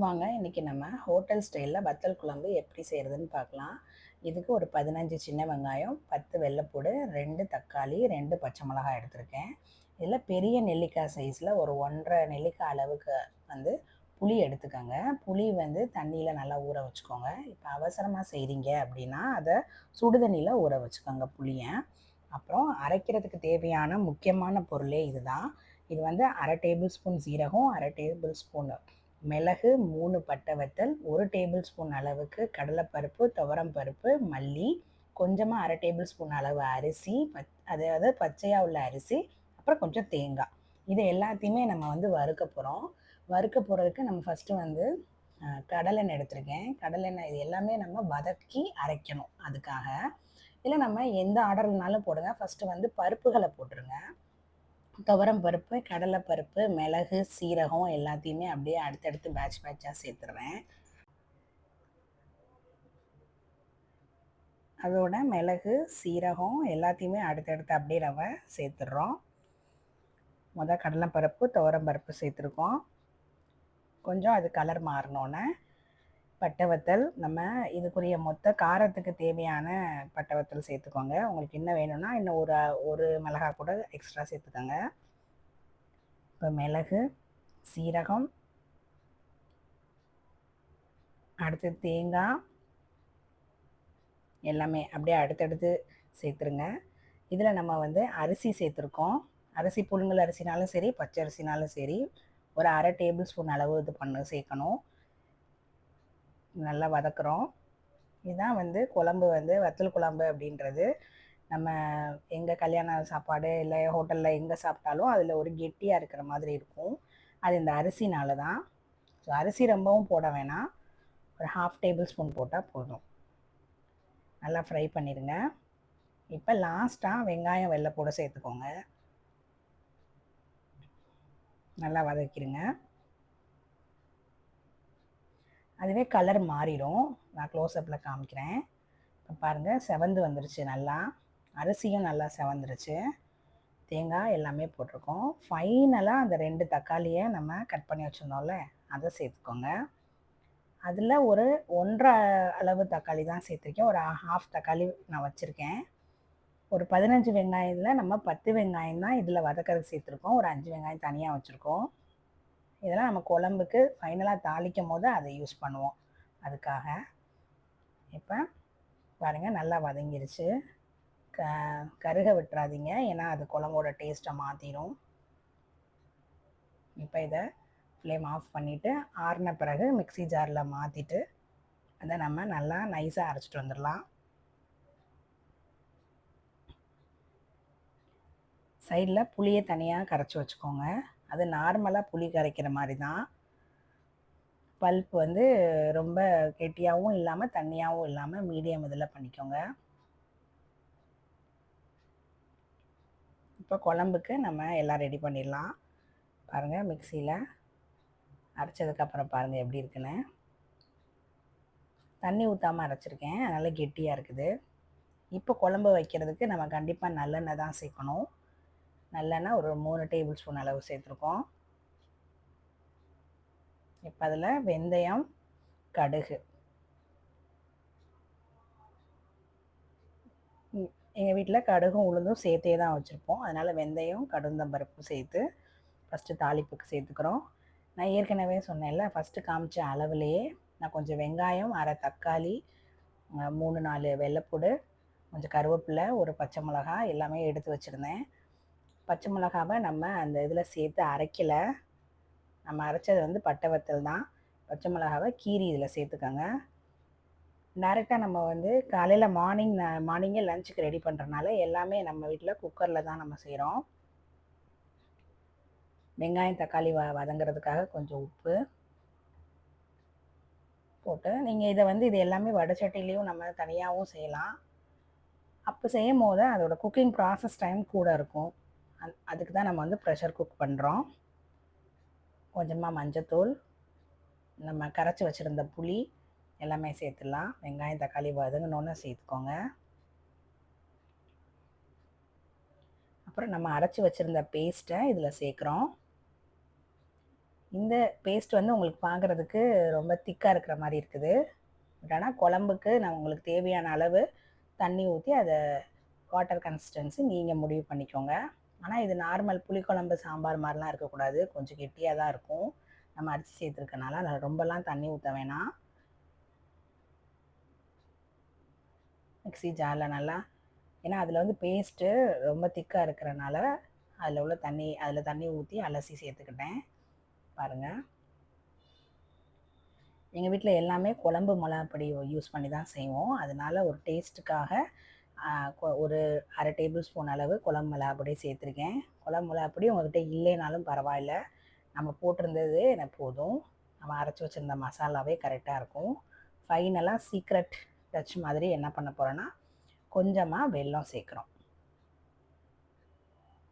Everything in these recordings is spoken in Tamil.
வாங்க இன்றைக்கி நம்ம ஹோட்டல் ஸ்டைலில் வத்தல் குழம்பு எப்படி செய்கிறதுன்னு பார்க்கலாம். இதுக்கு ஒரு 15 சின்ன வெங்காயம், 10 வெள்ளைப்பூடு, 2 தக்காளி, 2 பச்சை மிளகாய் எடுத்திருக்கேன். இதில் பெரிய நெல்லிக்காய் சைஸில் ஒரு 1.5 நெல்லிக்காய் அளவுக்கு வந்து புளி எடுத்துக்கோங்க. புளி வந்து தண்ணியில் நல்லா ஊற வச்சுக்கோங்க. இப்போ அவசரமாக செய்கிறீங்க அப்படின்னா அதை சுடுதண்ணியில் ஊற வச்சுக்கோங்க புளியை. அப்புறம் அரைக்கிறதுக்கு தேவையான முக்கியமான பொருளே இதுதான். இது வந்து 1/2 டேபிள் ஸ்பூன் சீரகம், 1/2 டேபிள் ஸ்பூன் மிளகு, 3 பட்டை வத்தல், 1 டேபிள் ஸ்பூன் அளவுக்கு கடலைப்பருப்பு, துவரம் பருப்பு, மல்லி, கொஞ்சமாக 1/2 டேபிள் ஸ்பூன் அளவு அரிசி, அதாவது பச்சையாக உள்ள அரிசி, அப்புறம் கொஞ்சம் தேங்காய். இது எல்லாத்தையுமே நம்ம வந்து வறுக்க போகிறோம். வறுக்க போகிறதுக்கு நம்ம ஃபஸ்ட்டு வந்து கடலெண்ணெய் எடுத்திருக்கேன். கடலெண்ணெய் இது எல்லாமே நம்ம வதக்கி அரைக்கணும். அதுக்காக இதில் நம்ம எந்த ஆர்டர்னாலும் போடுங்க. ஃபஸ்ட்டு வந்து பருப்புகளை போட்டுருங்க. துவரம் பருப்பு, கடலை பருப்பு, மிளகு, சீரகம் எல்லாத்தையுமே அப்படியே அடுத்தடுத்து பேட்சாக சேர்த்துடுறேன். அதோட மிளகு, சீரகம் எல்லாத்தையுமே அடுத்தடுத்து அப்படியே நம்ம சேர்த்துடுறோம். கடலைப்பருப்பு, துவரம் பருப்பு சேர்த்துருக்கோம். கொஞ்சம் அது கலர் மாறினோன்னே பட்டை வத்தல், நம்ம இதுக்குரிய மொத்த காரத்துக்கு தேவையான பட்டை வத்தல் சேர்த்துக்கோங்க. உங்களுக்கு இன்னும் வேணும்னா இன்னும் ஒரு மிளகாய் கூட எக்ஸ்ட்ரா சேர்த்துக்கோங்க. இப்போ மிளகு, சீரகம், அடுத்து தேங்காய் எல்லாமே அப்படியே அடுத்தடுத்து சேர்த்துருங்க. இதில் நம்ம வந்து அரிசி சேர்த்துருக்கோம். அரிசி புழுங்கல் அரிசினாலும் சரி, பச்சை அரிசினாலும் சரி, ஒரு 1/2 டேபிள் ஸ்பூன் அளவு இது சேர்க்கணும். நல்லா வதக்குறோம். இதுதான் வந்து குழம்பு வந்து வத்தல் குழம்பு அப்படின்றது. நம்ம எங்கள் கல்யாண சாப்பாடு இல்லை ஹோட்டலில் எங்கே சாப்பிட்டாலும் அதில் ஒரு கெட்டியாக இருக்கிற மாதிரி இருக்கும். அது இந்த அரிசினால தான். ஸோ அரிசி ரொம்பவும் போட வேணாம், ஒரு 1/2 டேபிள் ஸ்பூன் போட்டால் போதும். நல்லா ஃப்ரை பண்ணிடுங்க. இப்போ லாஸ்ட்டாக வெங்காயம், வெள்ளைப்பூடு சேர்த்துக்கோங்க. நல்லா வதக்கிடுங்க. அதுவே கலர் மாறிடும். நான் க்ளோஸ்அப்பில் காமிக்கிறேன். இப்போ பாருங்கள், செவந்து வந்துருச்சு. நல்லா அரிசியும் நல்லா செவந்துருச்சு. தேங்காய் எல்லாமே போட்டிருக்கோம். ஃபைனலாக அந்த 2 தக்காளியை நம்ம கட் பண்ணி வச்சுருந்தோம்ல, அதை சேர்த்துக்கோங்க. அதில் ஒரு 1.5 அளவு தக்காளி தான் சேர்த்துருக்கேன். ஒரு 1/2 தக்காளி நான் வச்சுருக்கேன். ஒரு 15 வெங்காயத்தில் நம்ம 10 வெங்காயம் தான் இதில் வதக்கிறதுக்கு சேர்த்துருக்கோம். ஒரு 5 வெங்காயம் தனியாக வச்சுருக்கோம். இதெல்லாம் நம்ம குழம்புக்கு ஃபைனலாக தாளிக்கும் போது அதை யூஸ் பண்ணுவோம். அதுக்காக இப்போ பாருங்கள், நல்லா வதங்கிருச்சு. கருக விட்டுறாதீங்க, ஏன்னா அது குழம்போட டேஸ்ட்டை மாற்றிடும். இப்போ இதை ஃப்ளேம் ஆஃப் பண்ணிவிட்டு ஆறின பிறகு மிக்ஸி ஜாரில் மாற்றிட்டு அதை நம்ம நல்லா நைஸாக அரைச்சிட்டு வந்துடலாம். சைடில் புளியை தனியாக கரைச்சி வச்சுக்கோங்க. அது நார்மலாக புளி கரைக்கிற மாதிரி தான். பல்ப் வந்து ரொம்ப கெட்டியாகவும் இல்லாமல் தண்ணியாகவும் இல்லாமல் மீடியம் இதில் பண்ணிக்கோங்க. இப்போ குழம்புக்கு நம்ம எல்லாம் ரெடி பண்ணிடலாம். பாருங்கள், மிக்சியில் அரைச்சதுக்கப்புறம் பாருங்கள் எப்படி இருக்குன்னு. தண்ணி ஊற்றாமல் அரைச்சிருக்கேன், அதனால் கெட்டியாக இருக்குது. இப்போ குழம்பு வைக்கிறதுக்கு நம்ம கண்டிப்பாக நல்லெண்ணெய் தான் சேர்க்கணும். நல்லெண்ணெய் ஒரு 3 டேபிள் ஸ்பூன் அளவு சேர்த்துருக்கோம். இப்போ அதில் வெந்தயம், கடுகு, எங்கள் வீட்டில் கடுகும் உளுந்தும் சேர்த்தே தான் வச்சுருப்போம். அதனால் வெந்தயம், கடுந்தம்பருப்பு சேர்த்து ஃபஸ்ட்டு தாளிப்புக்கு சேர்த்துக்கிறோம். நான் ஏற்கனவே சொன்னேன்ல, ஃபஸ்ட்டு காமிச்ச அளவுலேயே நான் கொஞ்சம் வெங்காயம், 1/2 தக்காளி, 3-4 வெள்ளைப்பூடு, கொஞ்சம் கருவேப்பிலை, ஒரு பச்சை மிளகாய் எல்லாமே எடுத்து வச்சுருந்தேன். பச்சை மிளகாவை நம்ம அந்த இதில் சேர்த்து அரைக்கலை. நம்ம அரைச்சது வந்து பட்டை வத்தல் தான். பச்சை மிளகாவை கீரி இதில் சேர்த்துக்கோங்க. டேரெக்டாக நம்ம வந்து காலையில் மார்னிங்கே லஞ்சுக்கு ரெடி பண்ணுறனால எல்லாமே நம்ம வீட்டில் குக்கரில் தான் நம்ம செய்கிறோம். வெங்காயம், தக்காளி வதங்கிறதுக்காக கொஞ்சம் உப்பு போட்டு, நீங்கள் இதை வந்து இது எல்லாமே வடைச்சட்டிலையும் நம்ம தனியாகவும் செய்யலாம். அப்போ செய்யும் போது அதோட குக்கிங் ப்ராசஸ் டைம் கூட இருக்கும். அதுக்கு தான் நம்ம வந்து ப்ரெஷர் குக் பண்ணுறோம். கொஞ்சமாக மஞ்சத்தூள், நம்ம கரைச்சி வச்சுருந்த புளி எல்லாமே சேர்த்துடலாம். வெங்காயம், தக்காளி வதங்கினோன்னு சேர்த்துக்கோங்க. அப்புறம் நம்ம அரைச்சி வச்சுருந்த பேஸ்ட்டை இதில் சேர்க்குறோம். இந்த பேஸ்ட் வந்து உங்களுக்கு பார்க்குறதுக்கு ரொம்ப திக்காக இருக்கிற மாதிரி இருக்குது. பட் ஆனால் குழம்புக்கு நான் உங்களுக்கு தேவையான அளவு தண்ணி ஊற்றி அதை வாட்டர் கன்சிஸ்டன்சி நீங்கள் முடிவு பண்ணிக்கோங்க. ஆனால் இது நார்மல் புளிக்குழம்பு சாம்பார் மாதிரிலாம் இருக்கக்கூடாது, கொஞ்சம் கெட்டியாக தான் இருக்கும். நம்ம அரிசி சேர்த்துருக்கனால அதில் ரொம்பலாம் தண்ணி ஊற்ற வேணாம். மிக்ஸி ஜாரில் நல்லா, ஏன்னா அதில் வந்து பேஸ்ட்டு ரொம்ப திக்காக இருக்கிறனால அதில் தண்ணி ஊற்றி அலசி சேர்த்துக்கிட்டேன். பாருங்கள், எங்கள் வீட்டில் எல்லாமே குழம்பு மிளகாப்பொடி யூஸ் பண்ணி தான் செய்வோம். அதனால் ஒரு டேஸ்ட்டுக்காக ஒரு அரை டேபிள் ஸ்பூன் அளவு குழம்பு மிளகாப்பொடி சேர்த்துருக்கேன். குழம்பு மிளகாப்பொடி உங்கள்கிட்ட இல்லைனாலும் பரவாயில்ல, நம்ம போட்டிருந்தது எனக்கு போதும். நம்ம அரைச்சி வச்சுருந்த மசாலாவே கரெக்டாக இருக்கும். ஃபைனலாக சீக்ரெட் டச் மாதிரி என்ன பண்ண போகிறோன்னா, கொஞ்சமாக வெல்லம் சேர்க்குறோம்.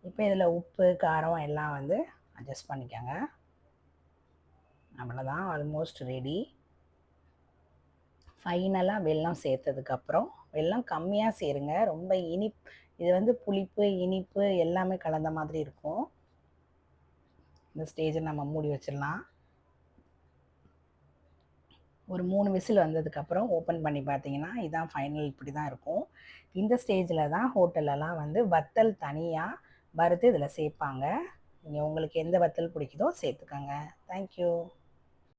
இப்போ இதில் உப்பு காரம் எல்லாம் வந்து அட்ஜஸ்ட் பண்ணிக்கோங்க. அவ்வளோதான், ஆல்மோஸ்ட் ரெடி. ஃபைனலாக வெல்லம் சேர்த்ததுக்கப்புறம், வெல்லம் கம்மியாக சேருங்க, ரொம்ப இது வந்து புளிப்பு இனிப்பு எல்லாமே கலந்த மாதிரி இருக்கும். இந்த ஸ்டேஜில் நம்ம மூடி வச்சிடலாம். ஒரு 3 விசில் வந்ததுக்கப்புறம் ஓப்பன் பண்ணி பார்த்தீங்கன்னா இதான் ஃபைனல், இப்படி தான் இருக்கும். இந்த ஸ்டேஜில் தான் ஹோட்டலெல்லாம் வந்து வத்தல் தனியாக வறுத்து இதில் சேர்ப்பாங்க. நீங்கள் உங்களுக்கு எந்த வத்தல் பிடிக்குதோ சேர்த்துக்கோங்க. தேங்க்யூ.